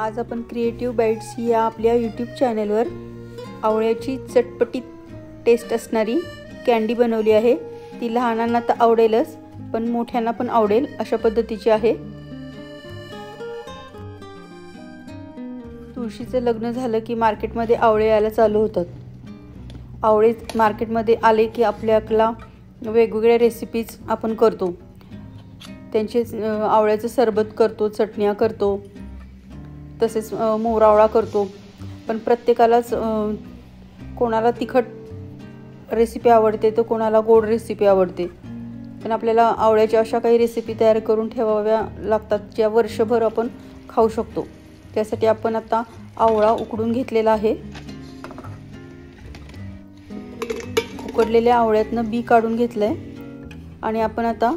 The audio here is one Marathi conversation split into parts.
आज आपण क्रिएटिव्ह बाईट्स या आपल्या यूट्यूब चॅनलवर आवळ्याची चटपटीत टेस्ट असणारी कँडी बनवली आहे। ती लहानांना तर आवडेलच, पण मोठ्यांना पण आवडेल अशा पद्धतीची आहे। तुळशीचं लग्न झालं की मार्केटमध्ये आवळे यायला चालू होतात। आवळे मार्केटमध्ये आले की आपल्याला वेगवेगळ्या रेसिपीज आपण करतो। त्यांचे आवळ्याचं सरबत करतो, चटण्या करतो, तसेच मोरावळा करतो। पण प्रत्येकालाच कोणाला तिखट रेसिपी आवडते तर कोणाला गोड रेसिपी आवडते। पण आपल्याला आवळ्याच्या अशा काही रेसिपी तयार करून ठेवाव्या लागतात ज्या वर्षभर आपण खाऊ शकतो। त्यासाठी आपण आता आवळा उकडून घेतलेला आहे। उकडलेल्या आवळ्यातनं बी काढून घेतलंय आणि आपण आता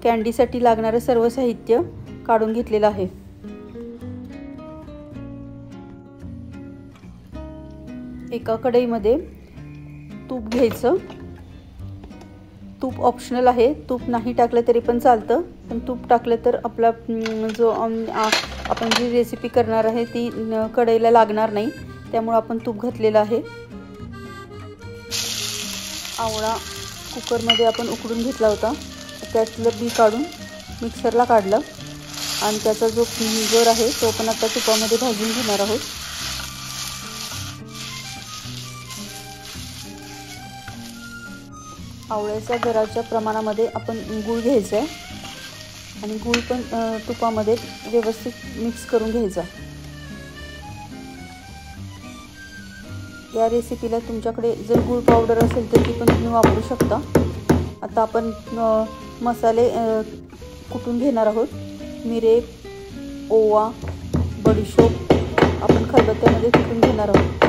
कँडीसाठी लागणारे सर्व साहित्य काढून घेतलेलं आहे। एका कढईमध्ये तूप घ्यायचं। तूप ऑप्शनल आहे, तूप नाही टाकलं तरी पण चालतं, पण तूप टाकलं तर आपला जो आपण जी रेसिपी करणार आहे ती कढईला लागणार नाही, त्यामुळे आपण तूप घातलेलं आहे। आवळा कुकरमध्ये आपण उकडून घेतला होता, त्यातलं बी काढून मिक्सरला काढलं आणि त्याचा जो गर आहे तो पण आता तुपामध्ये भाजून घेणार आहोत। आवळ्याच्या गराच्या प्रमाणामध्ये आपण गूळ घ्यायचा आहे आणि गूळ पण तुपामध्ये व्यवस्थित मिक्स करून घ्यायचा। या रेसिपीला तुमच्याकडे जर गूळ पावडर असेल तर ती पण तुम्ही वापरू शकता। आता आपण मसाले कुटून घेणार आहोत। मिरे, ओवा, बडीशोप आपण खलबत्त्यामध्ये कुटून घेणार आहोत।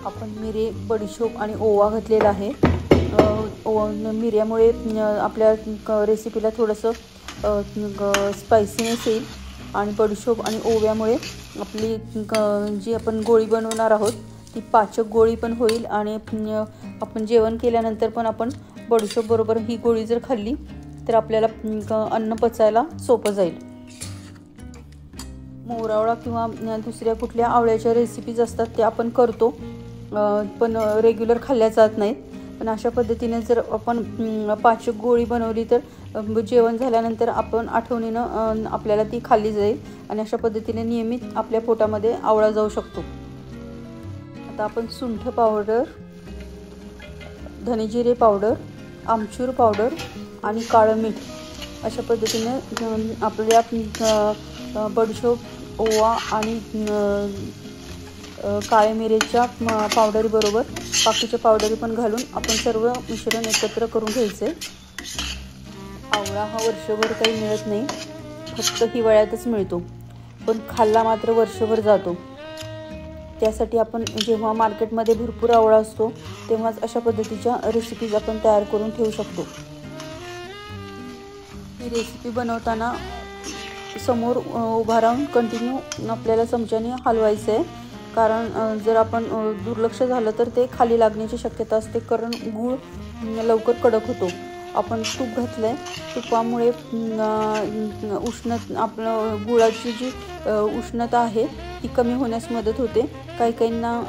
आपण मिरे, बडीशोप आणि ओवा घातलेला आहे। मिऱ्यामुळे आपल्या रेसिपीला थोडंसं स्पायसीनेस येईल आणि बडीशोप आणि ओव्यामुळे आपली जी आपण गोळी बनवणार आहोत ती पाचक गोळी पण होईल आणि आपण जेवण केल्यानंतर पण आपण बडीशोप बरोबर ही गोळी जर खाल्ली तर आपल्याला अन्न पचायला सोपं जाईल। मोरावळा किंवा दुसऱ्या कुठल्या आवळ्याच्या रेसिपीज असतात त्या आपण करतो, पण रेग्युलर खाल्ल्या जात नाहीत। पण अशा पद्धतीने जर आपण पाचक गोळी बनवली तर जेवण झाल्यानंतर आपण आठवणीनं आपल्याला ती खाल्ली जाईल आणि अशा पद्धतीने नियमित आपल्या पोटामध्ये आवळा जाऊ शकतो। आता आपण सुंठ पावडर, धनेजिरे पावडर, आमचूर पावडर आणि काळं मीठ अशा पद्धतीने आपल्या बडीशोप, ओवा आणि काळे मिरेच्या पावडरी बरोबर बाकीच्या पावडरी पण घालून आपण सर्व मिश्रण एकत्र करून घ्यायचे। आवळा हा वर्षभर काही मिळत नाही, फक्त हिवाळ्यातच मिळतो, पण खाल्ला मात्र वर्षभर जातो। त्यासाठी आपण जेव्हा मार्केटमध्ये भरपूर आवळा असतो तेव्हाच अशा पद्धतीच्या रेसिपीज आपण तयार करून ठेवू शकतो। ही रेसिपी बनवताना समोर उभा राहून कंटिन्यू आपल्याला चमच्याने हलवायचं आहे, कारण जर आपण दुर्लक्ष झालं तर ते खाली लागण्याची शक्यता असते, कारण गूळ लवकर कडक होतो। आपण तूप घातलंय, तुपामुळे आपलं गुळाची जी उष्णता आहे ती कमी होण्यास मदत होते। काही काहींना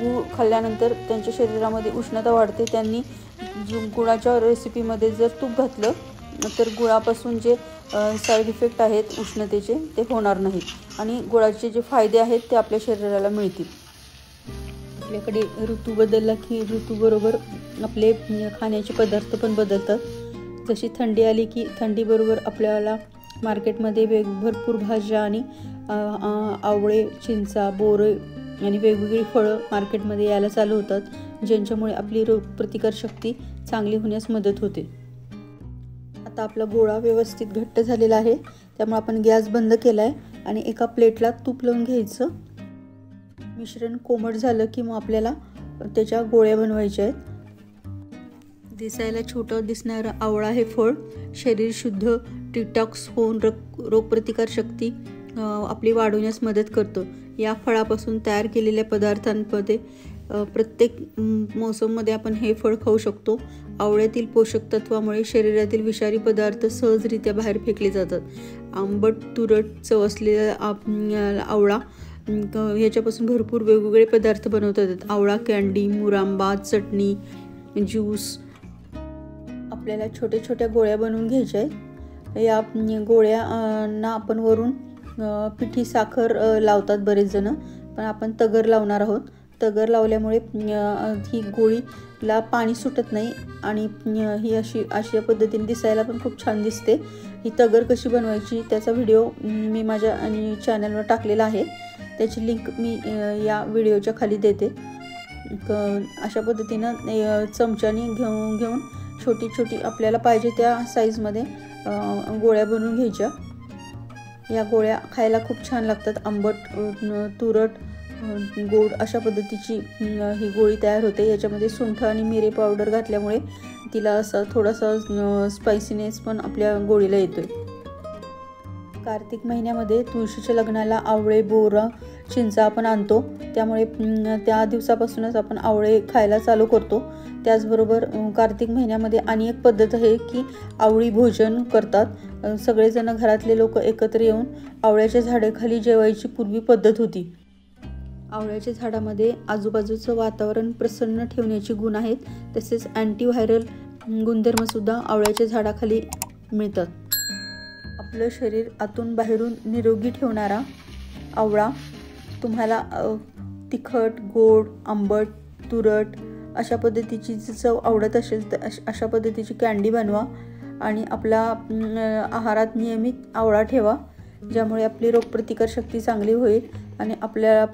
गूळ खाल्ल्यानंतर त्यांच्या शरीरामध्ये उष्णता वाढते, त्यांनी गुळाच्या रेसिपीमध्ये जर तूप घातलं तर गुळापासून जे साईड इफेक्ट आहेत उष्णतेचे ते होणार नाहीत आणि गुळाचे जे फायदे आहेत ते आपल्या शरीराला मिळतील। आपल्याकडे ऋतू बदलला की ऋतूबरोबर आपले खाण्याचे पदार्थ पण बदलतात। जशी थंडी आली की थंडीबरोबर आपल्याला मार्केटमध्ये भरपूर भाज्या आणि आवळे, चिंचा, बोरे आणि वेगवेगळी फळं मार्केटमध्ये यायला चालू होतात, ज्यांच्यामुळे आपली रोगप्रतिकारशक्ती चांगली होण्यास मदत होते। आता आपला गोळा व्यवस्थित घट्ट झालेला आहे, त्यामुळे आपण गॅस बंद केला आहे आणि एका प्लेटला तूप लावून घ्यायचं। मिश्रण कोमट झालं की मग आपल्याला त्याच्या गोळ्या बनवायच्या आहेत। दिसायला छोटं दिसणारं आवळा हे फळ शरीर शुद्ध, डिटॉक्स होऊन रोगप्रतिकारशक्ती आपली वाढवण्यास मदत करतं। या फळापासून तयार केलेल्या पदार्थांमध्ये प्रत्येक मोसममध्ये आपण हे फळ खाऊ शकतो. आवळ्यातील पोषक तत्वामुळे शरीरातील विषारी पदार्थ सहजरित्या बाहेर फेकले जातात. आंबट तुरट चव असलेला आवळा ह्याच्यापासून भरपूर वेगवेगळे पदार्थ बनवता येतात. आवळा कँडी, मुरांबा, चटणी, ज्यूस. आपल्याला छोट्या छोट्या गोळ्या बनवून घ्यायच्या आहेत. या गोळ्यांना आपण वरून पिठी साखर लावतात बरेच जण, पण आपण तगर लावणार आहोत. तगर लावल्यामुळे ही गोळीला पाणी सुटत नाही आणि ही अशा पद्धतीने दिसायला पण खूप छान दिसते. ही तगर कशी बनवायची त्याचा व्हिडिओ मी माझ्या चॅनलवर टाकलेला आहे, त्याची लिंक मी या व्हिडिओच्या खाली देते. अशा पद्धतीनं चमच्याने घेऊन छोटी छोटी आपल्याला पाहिजे त्या साईजमध्ये गोळ्या बनवून घ्यायच्या. या गोळ्या खायला खूप छान लागतात. आंबट, तुरट, गोड अशा पद्धतीची ही गोळी तयार होते. याच्यामध्ये सुंठ आणि मिरे पावडर घातल्यामुळे तिला असा थोडासा स्पायसीनेस पण आपल्या गोळीला येतोय. कार्तिक महिन्यामध्ये तुळशीच्या लग्नाला आवळे, बोरं, चिंचा आपण आणतो, त्यामुळे त्या दिवसापासूनच आपण आवळे खायला चालू करतो. त्याचबरोबर कार्तिक महिन्यामध्ये आणि एक पद्धत आहे की आवळी भोजन करतात. सगळेजण घरातले लोक एकत्र येऊन आवळ्याच्या झाडाखाली जेवायची पूर्वी पद्धत होती. आवळ्याच्या झाडामध्ये आजूबाजूचं वातावरण प्रसन्न ठेवण्याचे गुण आहेत. तसेच अँटीव्हायरल गुणधर्मसुद्धा आवळ्याच्या झाडाखाली मिळतात. आपलं शरीर आतून बाहेरून निरोगी ठेवणारा आवळा तुम्हाला तिखट, गोड, आंबट, तुरट अशा पद्धतीची चव आवडत असेल तर अशा पद्धतीची कँडी बनवा आणि आपला आहारात नियमित आवळा ठेवा, ज्यामुळे आपली रोगप्रतिकारशक्ती चांगली होईल आणि आपल्या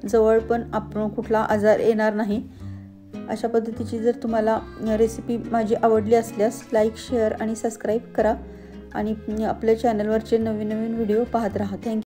जवळ पण कुठला आजार येणार नाही. अशा पद्धतीची जर तुम्हाला रेसिपी माझी आवडली असल्यास लाईक, शेअर आणि सबस्क्राईब करा आणि आपल्या चॅनलवरचे नवीन नवीन व्हिडिओ पाहत राहा. थँक्यू.